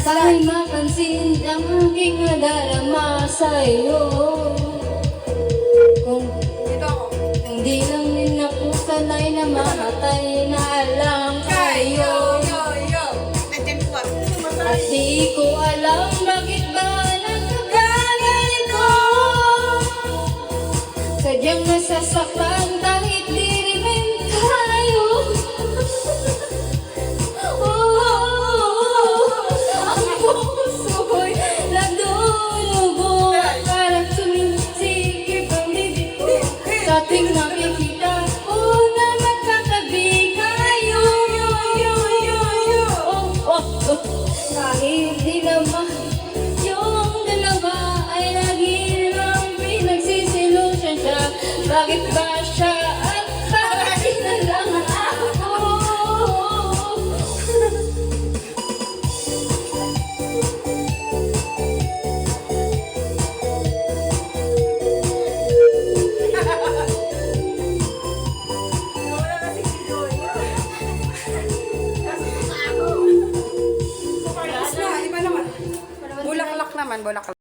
Kahit mapansin ang aking nadarama sa'yo. Kung hindi lang din ako sanay na mamatay na lang kayo. At di ko alam bakit ba nagkaganito. Sadyang nasasaktan kahit di rin tayo. Ang puso'y nagdudugo, parang sumisikip ang bibig ko. Sa ating nakikita ko na magkatabi kayo. Kahit di naman yung dalawa ay naghirang pinagsisilusyon siya. Bakit ba siya at bakit na lang ako? Bulaklak naman, bulaklak.